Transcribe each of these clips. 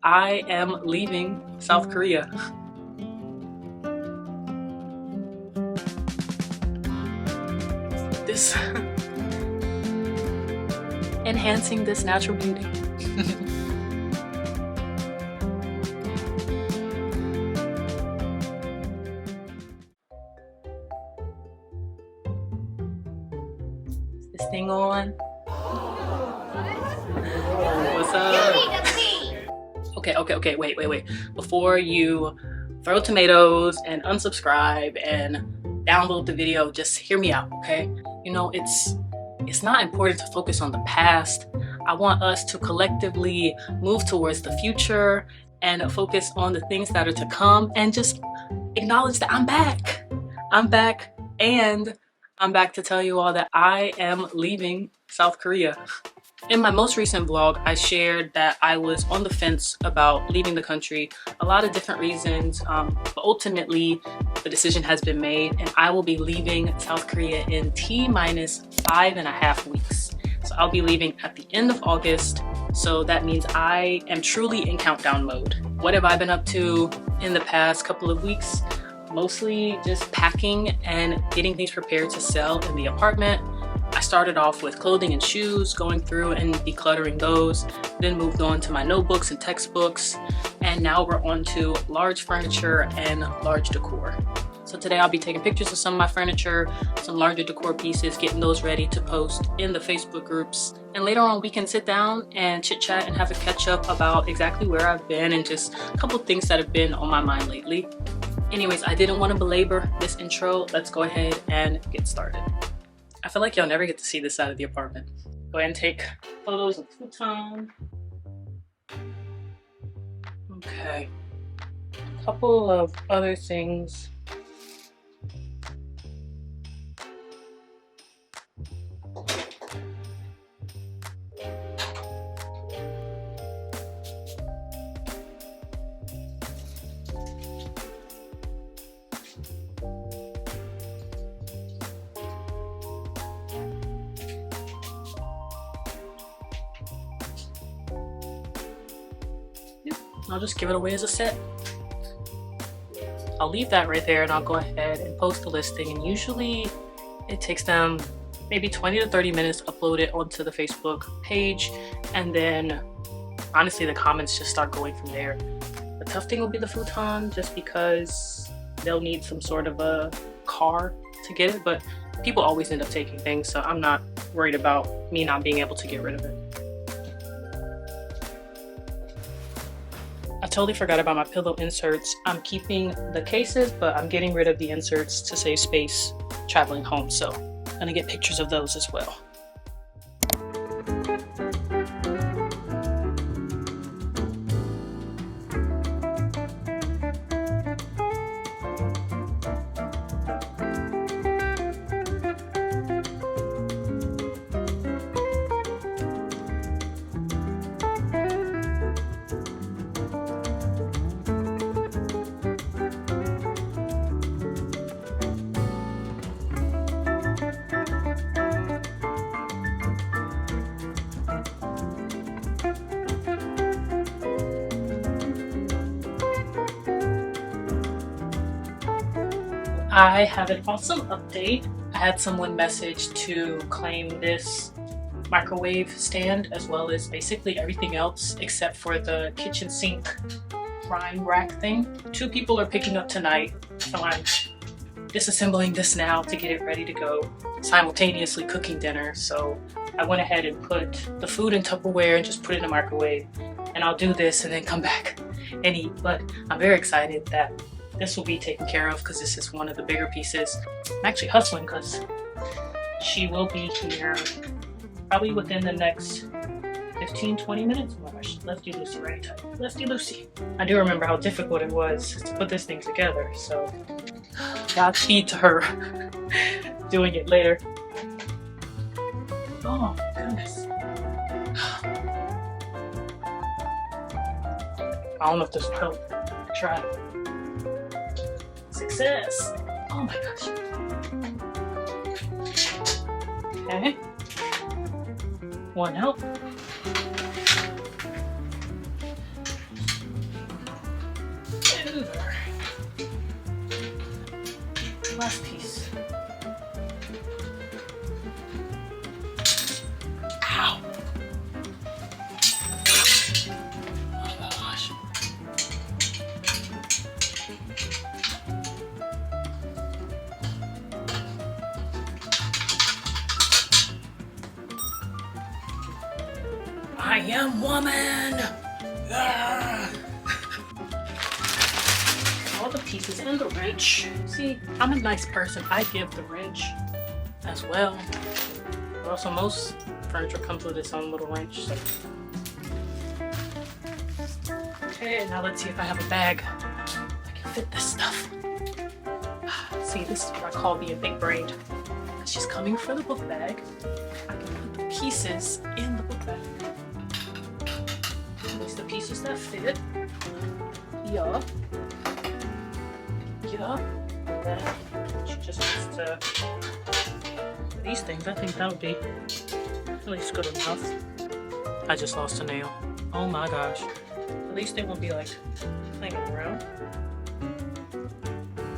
I am leaving South Korea. This enhancing this natural beauty. Is this thing on? What's up? Okay, wait. Before you throw tomatoes and unsubscribe and download the video, just hear me out, okay? You know, it's not important to focus on the past. I want us to collectively move towards the future and focus on the things that are to come and just acknowledge that I'm back. And I'm back to tell you all that I am leaving South Korea. In my most recent vlog, I shared that I was on the fence about leaving the country. A lot of different reasons, but ultimately the decision has been made and I will be leaving South Korea in T-minus 5.5 weeks. So I'll be leaving at the end of August. So that means I am truly in countdown mode. What have I been up to in the past couple of weeks? Mostly just packing and getting things prepared to sell in the apartment. I started off with clothing and shoes, going through and decluttering those, then moved on to my notebooks and textbooks, and now we're on to large furniture and large decor. So today I'll be taking pictures of some of my furniture, some larger decor pieces, getting those ready to post in the Facebook groups. And later on we can sit down and chit chat and have a catch up about exactly where I've been and just a couple things that have been on my mind lately. Anyways, I didn't want to belabor this intro. Let's go ahead and get started. I feel like y'all never get to see this side of the apartment. Go ahead and take photos of the futon. Okay. A couple of other things. I'll just give it away as a set. I'll leave that right there and I'll go ahead and post the listing, and usually it takes them maybe 20 to 30 minutes to upload it onto the Facebook page, and then honestly the comments just start going from there. The tough thing will be the futon, just because they'll need some sort of a car to get it, but people always end up taking things, so I'm not worried about me not being able to get rid of it. I totally forgot about my pillow inserts. I'm keeping the cases, but I'm getting rid of the inserts to save space traveling home, so I'm gonna get pictures of those as well. I have an awesome update. I had someone message to claim this microwave stand as well as basically everything else except for the kitchen sink prime rack thing. 2 people are picking up tonight, so I'm disassembling this now to get it ready to go, simultaneously cooking dinner. So I went ahead and put the food in Tupperware and just put it in the microwave, and I'll do this and then come back and eat. But I'm very excited that this will be taken care of because this is one of the bigger pieces. I'm actually hustling because she will be here probably within the next 15-20 minutes. Oh my gosh, Lefty Lucy right tight. Lefty Lucy. I do remember how difficult it was to put this thing together, so Godspeed to her doing it later. Oh my goodness. I don't know if this will help. Try. Success. Oh my gosh. Okay. One help. in there. Last piece. Ow! Oh gosh. I am woman! Ah. All the pieces and the wrench. See, I'm a nice person. I give the wrench as well. But also, most furniture comes with its own little wrench. So. Okay, now let's see if I have a bag. I can fit this stuff. See, this is what I call being big brained. She's coming for the book bag. I can put the pieces in the book bag. These the pieces that fit. Yeah. Yeah. And then she just needs to. These things, I think that would be at least good enough. I just lost a nail. Oh my gosh. At least they won't be like playing around.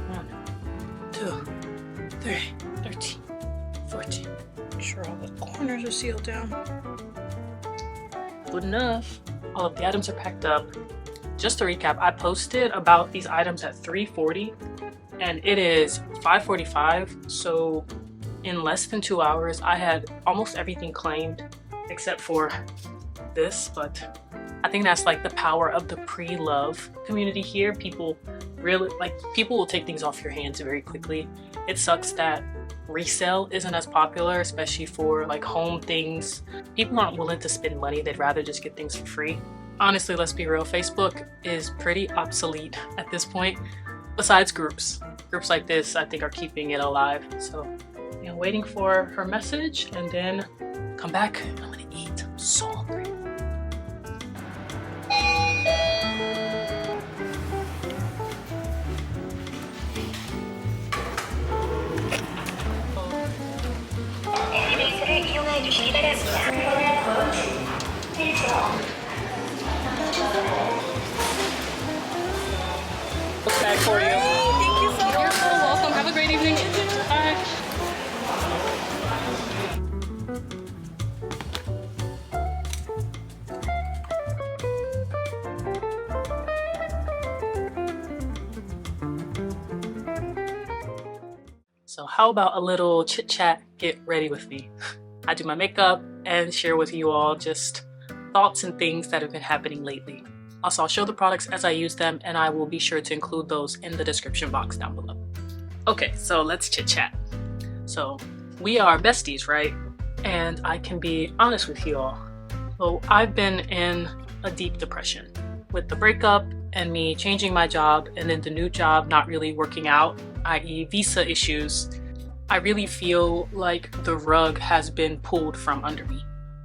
1, 2, 3, 13, 14. Make sure all the corners are sealed down. Good enough. All of the items are packed up. Just to recap, I posted about these items at 3:40 and it is 5:45, so in less than 2 hours I had almost everything claimed except for this. But I think that's like the power of the pre-love community here. People really people will take things off your hands very quickly. It sucks that resale isn't as popular, especially for like home things. People aren't willing to spend money, they'd rather just get things for free. Honestly, let's be real, Facebook is pretty obsolete at this point. Besides groups like this, I think are keeping it alive. So yeah, waiting for her message and then come back. I'm gonna eat. I'm so hungry. Book bag for you. Thank you so much. You're so welcome. Have a great evening. Bye. So how about a little chit chat, get ready with me. I do my makeup and share with you all just thoughts and things that have been happening lately. Also, I'll show the products as I use them and I will be sure to include those in the description box down below. Okay, so let's chit chat. So we are besties, right? And I can be honest with you all. So I've been in a deep depression with the breakup and me changing my job and then the new job not really working out, i.e. visa issues. I really feel like the rug has been pulled from under me.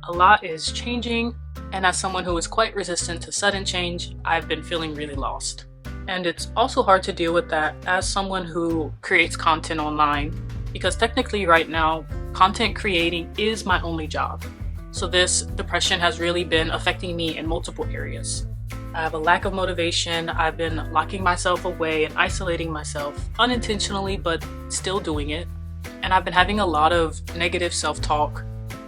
A lot is changing, and as someone who is quite resistant to sudden change, I've been feeling really lost. And it's also hard to deal with that as someone who creates content online, because technically right now, content creating is my only job. So this depression has really been affecting me in multiple areas. I have a lack of motivation. I've been locking myself away and isolating myself unintentionally, but still doing it. And I've been having a lot of negative self-talk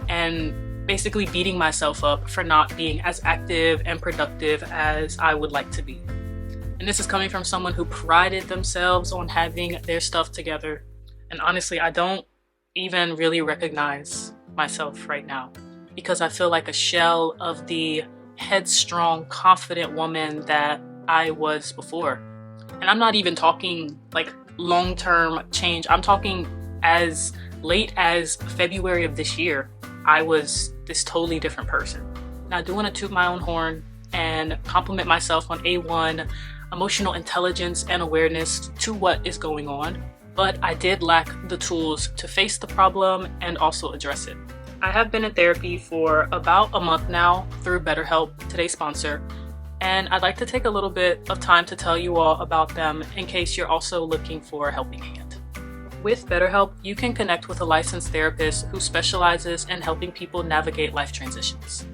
and basically beating myself up for not being as active and productive as I would like to be. And this is coming from someone who prided themselves on having their stuff together. And honestly, I don't even really recognize myself right now because I feel like a shell of the headstrong, confident woman that I was before. And I'm not even talking like long-term change. I'm talking as late as February of this year. I was this totally different person. Now I do want to toot my own horn and compliment myself on A1 emotional intelligence and awareness to what is going on, but I did lack the tools to face the problem and also address it. I have been in therapy for about a month now through BetterHelp, today's sponsor, and I'd like to take a little bit of time to tell you all about them in case you're also looking for a helping hand. With BetterHelp, you can connect with a licensed therapist who specializes in helping people navigate life transitions.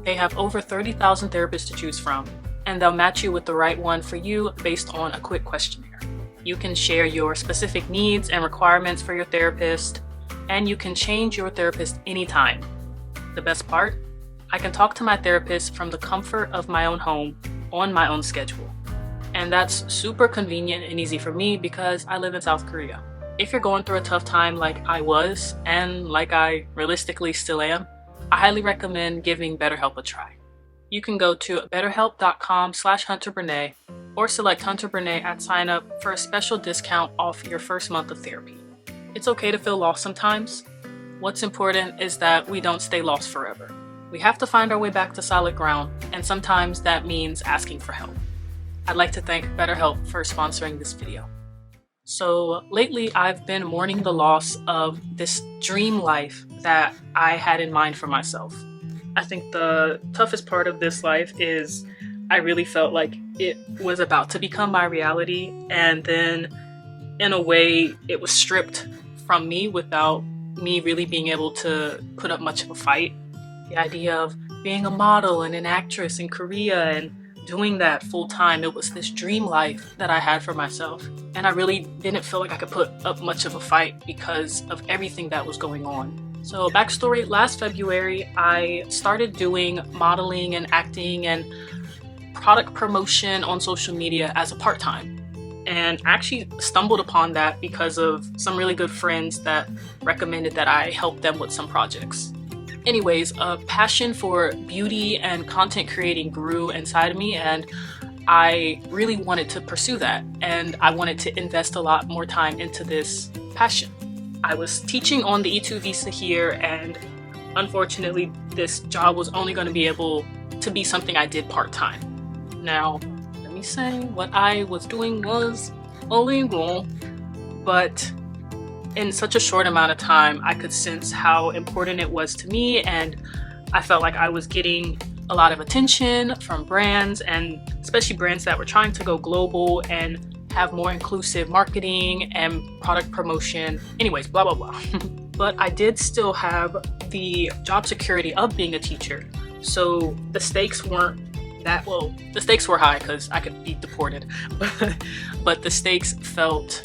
They have over 30,000 therapists to choose from, and they'll match you with the right one for you based on a quick questionnaire. You can share your specific needs and requirements for your therapist, and you can change your therapist anytime. The best part? I can talk to my therapist from the comfort of my own home on my own schedule. And that's super convenient and easy for me because I live in South Korea. If you're going through a tough time like I was, and like I realistically still am, I highly recommend giving BetterHelp a try. You can go to betterhelp.com/HunterBrene or select Hunter Brene at sign up for a special discount off your first month of therapy. It's okay to feel lost sometimes. What's important is that we don't stay lost forever. We have to find our way back to solid ground, and sometimes that means asking for help. I'd like to thank BetterHelp for sponsoring this video. So lately I've been mourning the loss of this dream life that I had in mind for myself. I think the toughest part of this life is I really felt like it was about to become my reality, and then in a way it was stripped from me without me really being able to put up much of a fight. The idea of being a model and an actress in Korea and doing that full time, it was this dream life that I had for myself. And I really didn't feel like I could put up much of a fight because of everything that was going on. So backstory, last February, I started doing modeling and acting and product promotion on social media as a part-time. And I actually stumbled upon that because of some really good friends that recommended that I help them with some projects. Anyways, a passion for beauty and content creating grew inside of me, and I really wanted to pursue that, and I wanted to invest a lot more time into this passion. I was teaching on the E2 visa here, and unfortunately this job was only going to be able to be something I did part-time. Now, let me say, what I was doing was illegal, but in such a short amount of time, I could sense how important it was to me, and I felt like I was getting a lot of attention from brands, and especially brands that were trying to go global and have more inclusive marketing and product promotion. Anyways, blah, blah, blah. But I did still have the job security of being a teacher, so the stakes weren't that, well, the stakes were high because I could be deported, but the stakes felt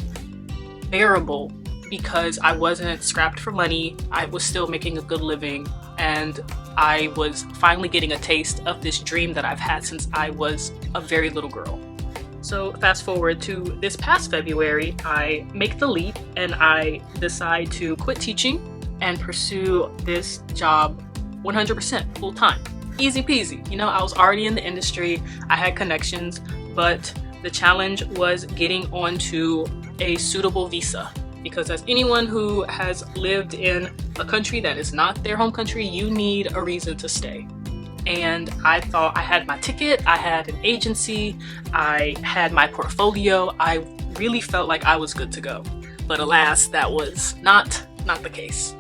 bearable because I wasn't scrapped for money. I was still making a good living, and I was finally getting a taste of this dream that I've had since I was a very little girl. So fast forward to this past February, I make the leap and I decide to quit teaching and pursue this job 100% full time. Easy peasy. You know, I was already in the industry, I had connections, but the challenge was getting onto a suitable visa. Because as anyone who has lived in a country that is not their home country, you need a reason to stay. And I thought I had my ticket, I had an agency, I had my portfolio, I really felt like I was good to go. But alas, that was not the case.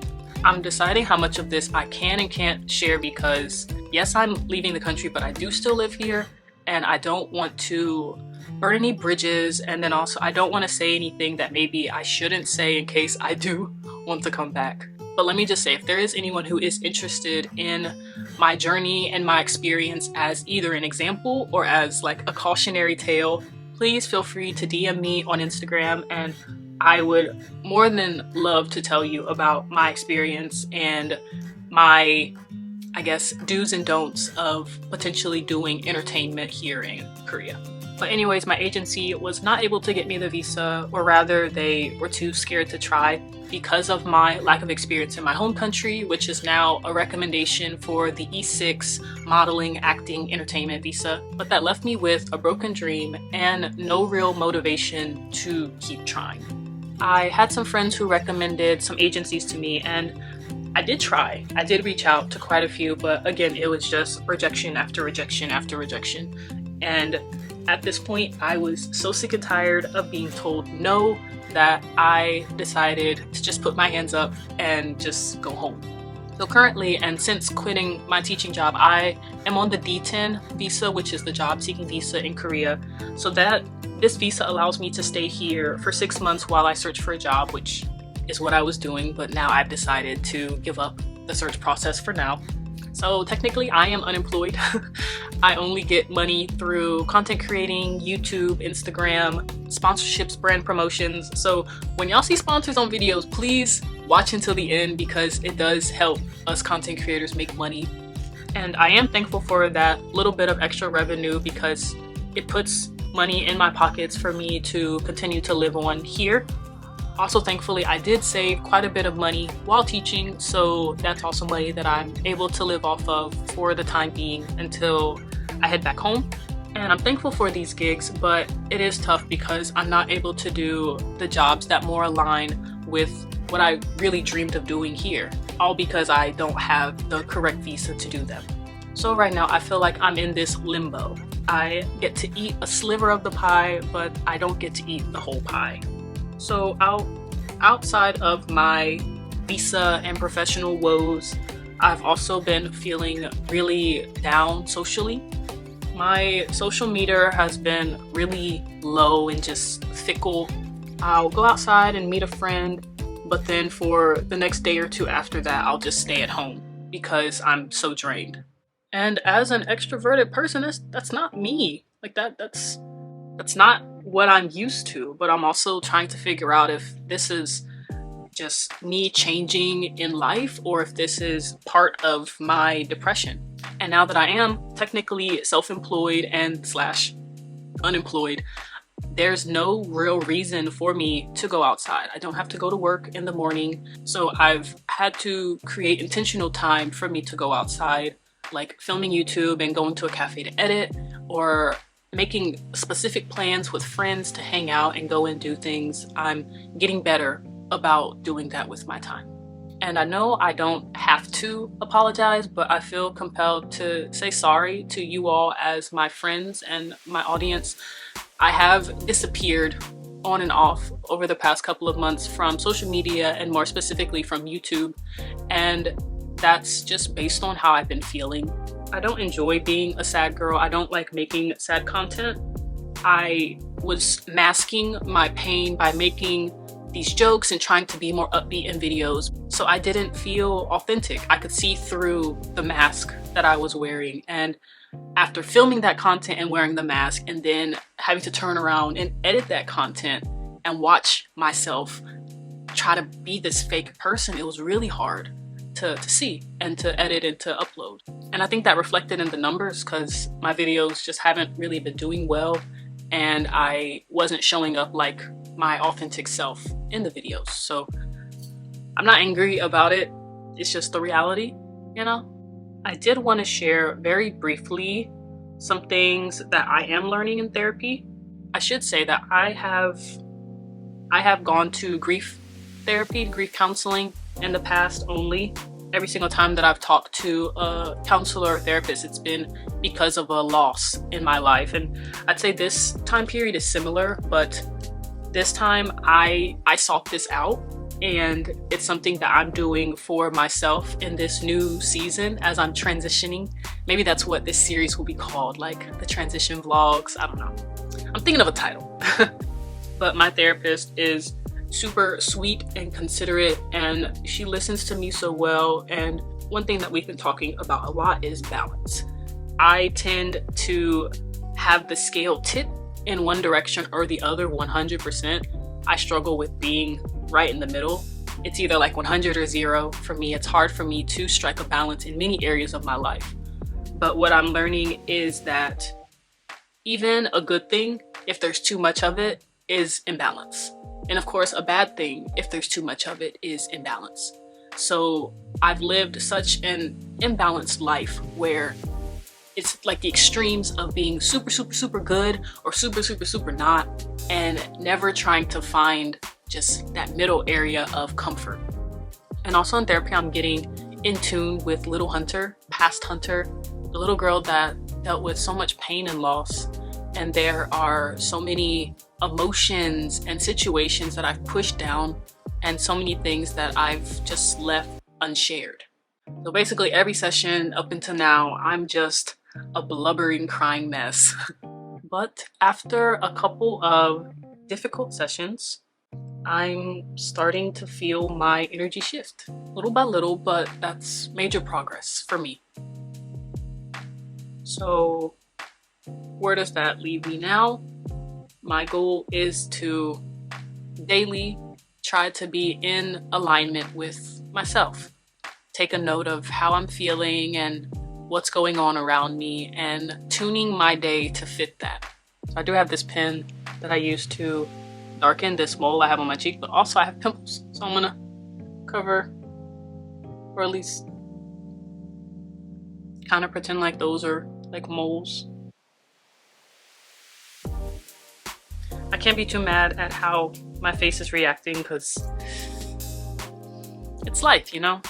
I'm deciding how much of this I can and can't share because yes, I'm leaving the country, but I do still live here, and I don't want to burn any bridges, and then also I don't want to say anything that maybe I shouldn't say in case I do want to come back. But let me just say, if there is anyone who is interested in my journey and my experience as either an example or as like a cautionary tale, please feel free to DM me on Instagram, and I would more than love to tell you about my experience and my, I guess, do's and don'ts of potentially doing entertainment here in Korea. But anyways, my agency was not able to get me the visa, or rather they were too scared to try because of my lack of experience in my home country, which is now a recommendation for the E6 modeling, acting, entertainment visa. But that left me with a broken dream and no real motivation to keep trying. I had some friends who recommended some agencies to me, and I did try. I did reach out to quite a few, but again, it was just rejection after rejection after rejection. And at this point, I was so sick and tired of being told no that I decided to just put my hands up and just go home. So currently, and since quitting my teaching job, I am on the D10 visa, which is the job seeking visa in Korea. So that this visa allows me to stay here for 6 months while I search for a job, which is what I was doing, but now I've decided to give up the search process for now. So technically I am unemployed. I only get money through content creating, YouTube, Instagram, sponsorships, brand promotions. So when y'all see sponsors on videos, please watch until the end because it does help us content creators make money. And I am thankful for that little bit of extra revenue because it puts money in my pockets for me to continue to live on here. Also, thankfully, I did save quite a bit of money while teaching, so that's also money that I'm able to live off of for the time being until I head back home. And I'm thankful for these gigs, but it is tough because I'm not able to do the jobs that more align with what I really dreamed of doing here, all because I don't have the correct visa to do them. So right now, I feel like I'm in this limbo. I get to eat a sliver of the pie, but I don't get to eat the whole pie. So outside of my visa and professional woes, I've also been feeling really down socially. My social meter has been really low and just fickle. I'll go outside and meet a friend, but then for the next day or two after that, I'll just stay at home because I'm so drained. And as an extroverted person, that's not me. Like that's not what I'm used to, but I'm also trying to figure out if this is just me changing in life or if this is part of my depression. And now that I am technically self-employed and slash unemployed, there's no real reason for me to go outside. I don't have to go to work in the morning, so I've had to create intentional time for me to go outside, like filming YouTube and going to a cafe to edit, or making specific plans with friends to hang out and go and do things. I'm getting better about doing that with my time. And I know I don't have to apologize, but I feel compelled to say sorry to you all as my friends and my audience. I have disappeared on and off over the past couple of months from social media and more specifically from YouTube. And that's just based on how I've been feeling. I don't enjoy being a sad girl. I don't like making sad content. I was masking my pain by making these jokes and trying to be more upbeat in videos. So I didn't feel authentic. I could see through the mask that I was wearing. And after filming that content and wearing the mask and then having to turn around and edit that content and watch myself try to be this fake person, it was really hard to see and to edit and to upload. And I think that reflected in the numbers because my videos just haven't really been doing well and I wasn't showing up like my authentic self in the videos. So I'm not angry about it. It's just the reality, you know? I did want to share very briefly some things that I am learning in therapy. I should say that I have gone to grief therapy, grief counseling in the past only. Every single time that I've talked to a counselor or therapist, it's been because of a loss in my life. And I'd say this time period is similar, but this time I sought this out, and it's something that I'm doing for myself in this new season as I'm transitioning. Maybe that's what this series will be called, like the transition vlogs. I don't know. I'm thinking of a title. But my therapist is super sweet and considerate, and she listens to me so well. And one thing that we've been talking about a lot is balance. I tend to have the scale tip in one direction or the other 100%. I struggle with being right in the middle. It's either like 100 or 0 for me. It's hard for me to strike a balance in many areas of my life. But what I'm learning is that even a good thing, if there's too much of it, is imbalance. And of course, a bad thing, if there's too much of it, is imbalance. So I've lived such an imbalanced life where it's like the extremes of being super, super, super good or super, super, super not, and never trying to find just that middle area of comfort. And also in therapy, I'm getting in tune with little Hunter, past Hunter, the little girl that dealt with so much pain and loss. And there are so many emotions and situations that I've pushed down and so many things that I've just left unshared. So basically every session up until now, I'm just a blubbering, crying mess. But after a couple of difficult sessions, I'm starting to feel my energy shift little by little, but that's major progress for me. So where does that leave me now? My goal is to daily try to be in alignment with myself. Take a note of how I'm feeling and what's going on around me and tuning my day to fit that. So I do have this pen that I use to darken this mole I have on my cheek, but also I have pimples. So I'm gonna cover, or at least kind of pretend like those are like moles. I can't be too mad at how my face is reacting because it's life, you know?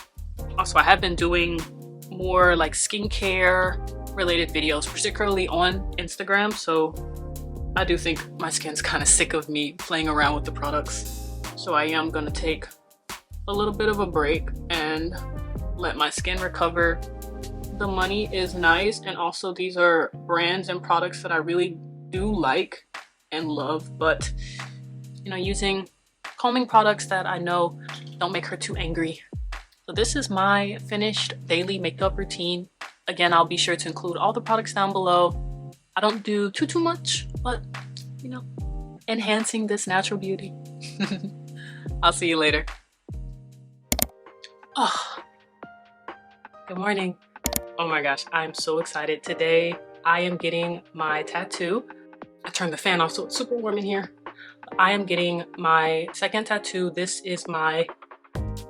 Also, I have been doing more like skincare related videos, particularly on Instagram. So I do think my skin's kind of sick of me playing around with the products. So I am gonna take a little bit of a break and let my skin recover. The money is nice, and also these are brands and products that I really do like and love, but you know, using calming products that I know don't make her too angry. So this is my finished daily makeup routine. Again, I'll be sure to include all the products down below. I don't do too much, but you know, enhancing this natural beauty. I'll see you later. Oh, good morning. Oh my gosh, I'm so excited. Today I am getting my tattoo. I turned the fan off so it's super warm in here. I am getting my second tattoo. This is my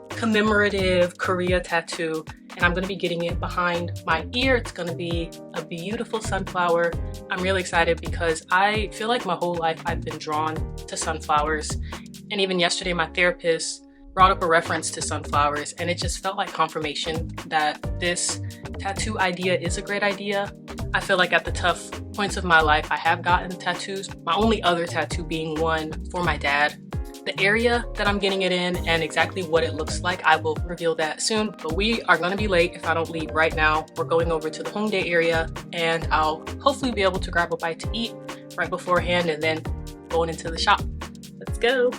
commemorative Korea tattoo, and I'm gonna be getting it behind my ear. It's gonna be a beautiful sunflower. I'm really excited because I feel like my whole life I've been drawn to sunflowers, and even yesterday my therapist brought up a reference to sunflowers, and it just felt like confirmation that this tattoo idea is a great idea. I feel like at the tough points of my life I have gotten tattoos, my only other tattoo being one for my dad. The area that I'm getting it in and exactly what it looks like, I will reveal that soon. But we are gonna be late if I don't leave right now. We're going over to the Hongdae area, and I'll hopefully be able to grab a bite to eat right beforehand and then going into the shop. Let's go.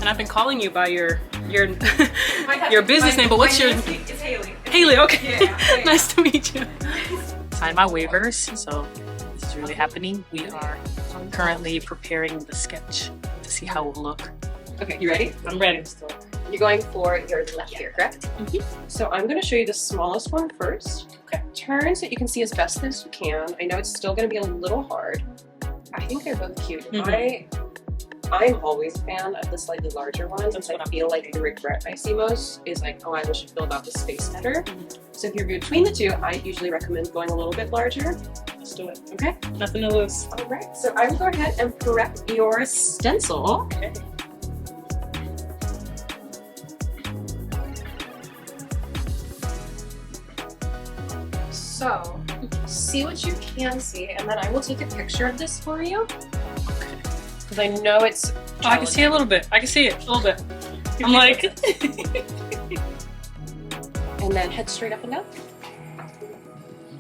And I've been calling you by your business name, but what's your? It's Haley. Haley, okay. Yeah. Nice to meet you. Sign my waivers, so this is really happening. We are currently preparing the sketch to see how it will look. Okay, you ready? I'm ready still. You're going for your left ear, correct? Mm-hmm. So I'm going to show you the smallest one first. Okay. Turn so you can see as best as you can. I know it's still going to be a little hard. I think they're both cute. Mm-hmm. I'm always a fan of the slightly larger ones. That's I what feel like the regret I see most is like, oh, I wish I filled out the space better. So if you're between the two, I usually recommend going a little bit larger. Let's do it. Okay? Nothing to lose. All right. So I will go ahead and prep your stencil. Okay. So, see what you can see, and then I will take a picture of this for you. Okay. Because I know it's... Oh, I can see it a little bit. I can see it a little bit. I'm like... And then head straight up and down.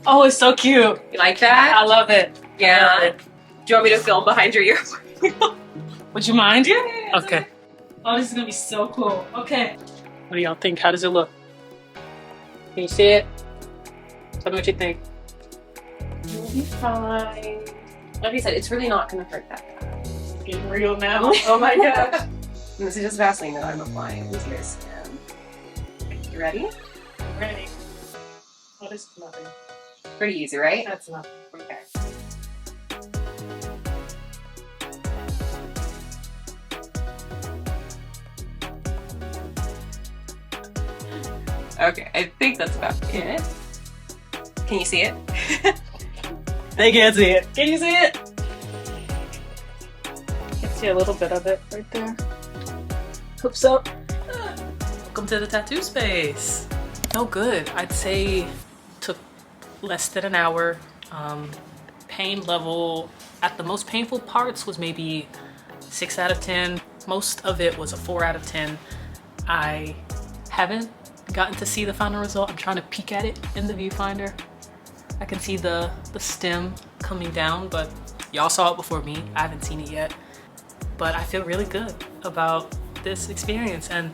Oh, it's so cute. You like that? I love it. Yeah. Do you want me to film behind your ear? Would you mind? Yeah. Okay. Oh, this is gonna be so cool. Okay. What do y'all think? How does it look? Can you see it? Tell me what you think. You'll be fine. Like I said, it's really not going to hurt that bad. It's getting real now. Oh my gosh. And this is just Vaseline that I'm applying into your skin. You ready? I'm ready. Oh, this is nothing. Pretty easy, right? That's nothing. Okay. Okay, I think that's about it. Can you see it? They can't see it. Can you see it? See a little bit of it right there. Hoops up. Welcome to the tattoo space. No good. I'd say took less than an hour. Pain level at the most painful parts was maybe 6 out of 10. Most of it was a 4 out of 10. I haven't gotten to see the final result. I'm trying to peek at it in the viewfinder. I can see the stem coming down, but y'all saw it before me. I haven't seen it yet. But I feel really good about this experience. And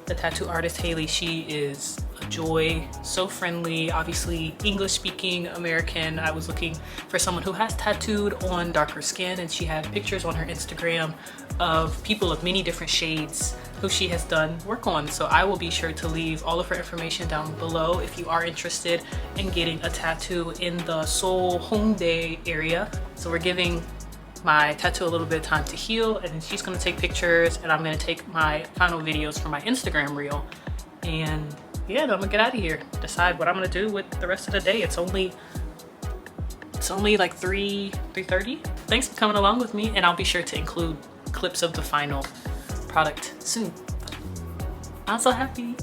the tattoo artist, Haley, she is a joy, so friendly, obviously English speaking American. I was looking for someone who has tattooed on darker skin, and she had pictures on her Instagram of people of many different shades who she has done work on. So I will be sure to leave all of her information down below if you are interested in getting a tattoo in the Seoul, Hongdae area. So we're giving my tattoo a little bit of time to heal, and then she's gonna take pictures, and I'm gonna take my final videos for my Instagram reel. And yeah, then I'm gonna get out of here, decide what I'm gonna do with the rest of the day. It's only like 3:30. Thanks for coming along with me, and I'll be sure to include clips of the final product soon. I'm so happy.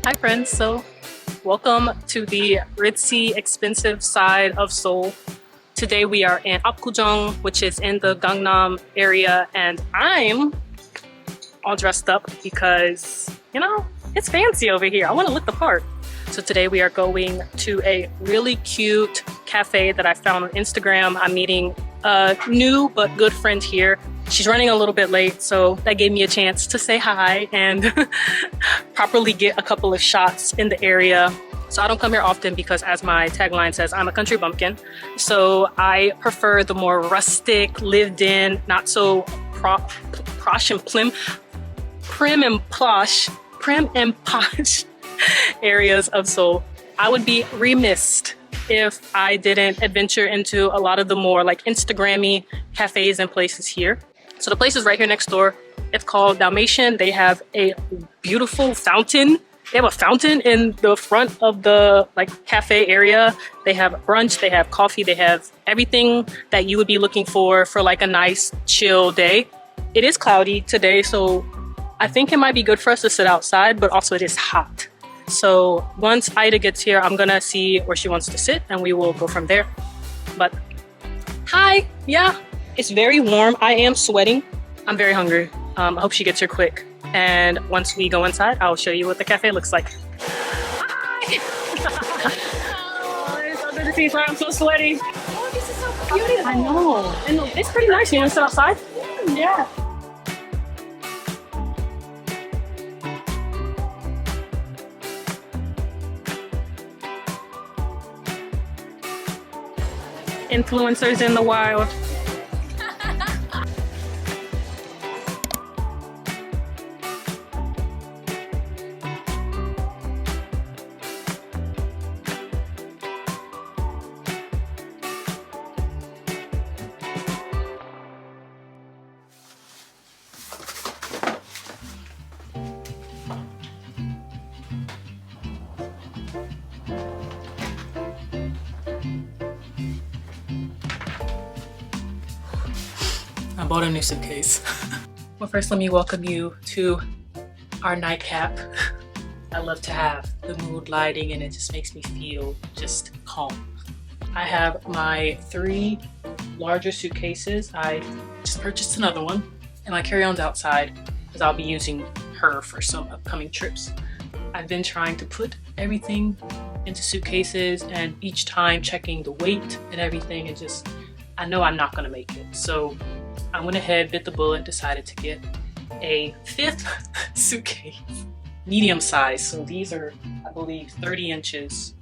Hi friends, so welcome to the ritzy, expensive side of Seoul. Today we are in Apgujeong, which is in the Gangnam area, and I'm all dressed up because, you know, it's fancy over here. I want to look the part. So today we are going to a really cute cafe that I found on Instagram. I'm meeting a new but good friend here. She's running a little bit late, so that gave me a chance to say hi and properly get a couple of shots in the area. So I don't come here often because, as my tagline says, I'm a country bumpkin. So I prefer the more rustic, lived in, not so prim and posh areas of Seoul. I would be remiss if I didn't adventure into a lot of the more like Instagrammy cafes and places here. So the place is right here next door. It's called Dalmatian. They have a beautiful fountain. They have a fountain in the front of the like cafe area. They have brunch, they have coffee, they have everything that you would be looking for like a nice chill day. It is cloudy today, so I think it might be good for us to sit outside, but also it is hot. So once Ida gets here, I'm gonna see where she wants to sit and we will go from there. But hi, yeah. It's very warm. I am sweating. I'm very hungry. I hope she gets here quick. And once we go inside, I'll show you what the cafe looks like. Hi! Oh, it's so good to see you. Sorry, I'm so sweaty. Oh, this is so beautiful. I know. And it's pretty nice. You want to sit outside? Yeah. Influencers in the wild. I bought a new suitcase. Well, first let me welcome you to our nightcap. I love to have the mood lighting and it just makes me feel just calm. I have my 3 larger suitcases. I just purchased another one and my carry-on's outside because I'll be using her for some upcoming trips. I've been trying to put everything into suitcases and each time checking the weight and everything, and just, I know I'm not gonna make it. So I went ahead, bit the bullet, decided to get a 5th suitcase, medium size. So these are, I believe, 30 inches.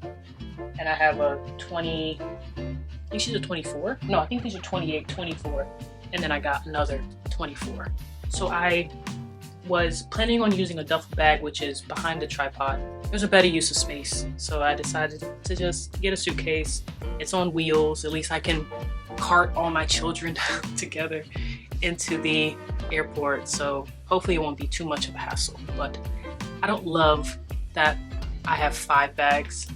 And I have a 20, I think she's a 24. No, I think these are 28, 24. And then I got another 24. So I was planning on using a duffel bag, which is behind the tripod. There's a better use of space, so I decided to just get a suitcase. It's on wheels. At least I can cart all my children together into the airport, so hopefully it won't be too much of a hassle. But I don't love that I have 5 bags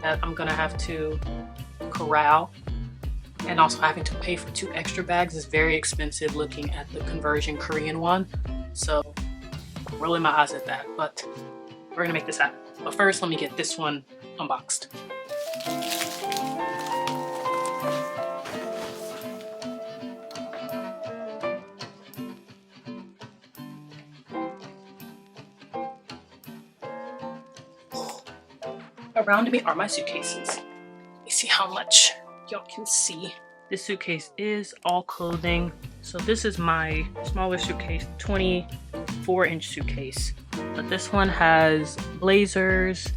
that I'm gonna have to corral, and also having to pay for 2 extra bags is very expensive looking at the conversion Korean one. So I'm rolling my eyes at that, but we're gonna make this happen. But first, let me get this one unboxed. Around me are my suitcases. Let me see how much y'all can see. This suitcase is all clothing. So this is my smaller suitcase, 24-inch suitcase. But this one has blazers,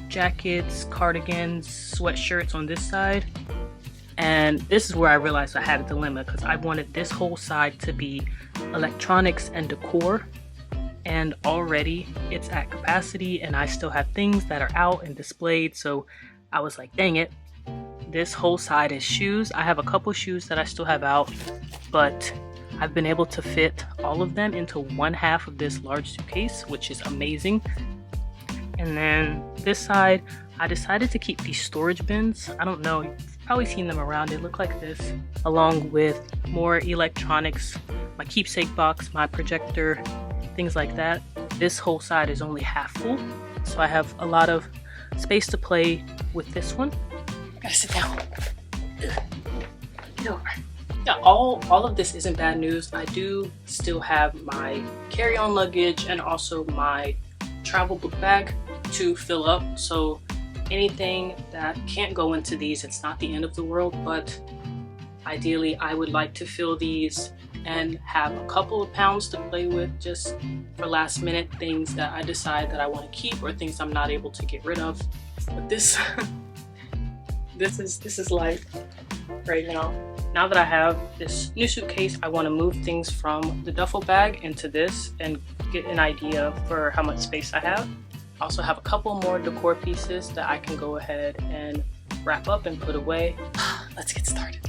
jackets, cardigans, sweatshirts on this side. And this is where I realized I had a dilemma, because I wanted this whole side to be electronics and decor. And already it's at capacity and I still have things that are out and displayed. So I was like, dang it. This whole side is shoes. I have a couple shoes that I still have out, but I've been able to fit all of them into one half of this large suitcase, which is amazing. And then this side, I decided to keep these storage bins. I don't know, you've probably seen them around. They look like this, along with more electronics, my keepsake box, my projector, things like that. This whole side is only half full, so I have a lot of space to play with this one. I gotta sit down. Get over. Yeah, all of this isn't bad news. I do still have my carry-on luggage and also my travel book bag to fill up. So anything that can't go into these, it's not the end of the world, but ideally I would like to fill these and have a couple of pounds to play with just for last minute things that I decide that I want to keep or things I'm not able to get rid of. But this this is life right now. Now that I have this new suitcase, I want to move things from the duffel bag into this and get an idea for how much space I have. I also have a couple more decor pieces that I can go ahead and wrap up and put away. Let's get started.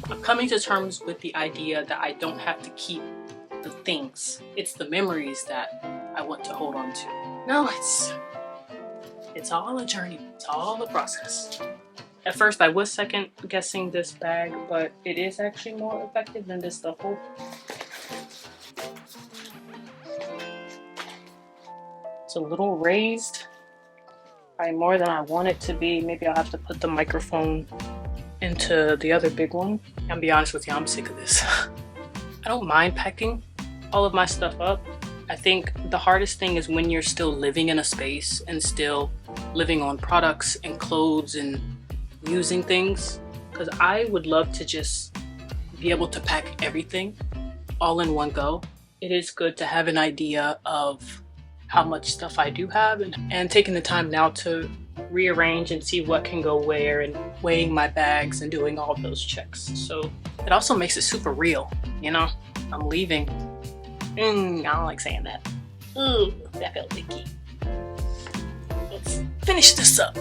I'm coming to terms with the idea that I don't have to keep the things. It's the memories that I want to hold on to. No, it's all a journey. It's all a process. At first, I was second guessing this bag, but it is actually more effective than this duffel. It's a little raised by more than I want it to be. Maybe I'll have to put the microphone into the other big one. I'll be honest with you, I'm sick of this. I don't mind packing all of my stuff up. I think the hardest thing is when you're still living in a space and still living on products and clothes and using things. Because I would love to just be able to pack everything all in one go. It is good to have an idea of how much stuff I do have and taking the time now to rearrange and see what can go where and weighing my bags and doing all those checks. So it also makes it super real, you know? I'm leaving. I don't like saying that. Ooh, that felt icky. Let's finish this up.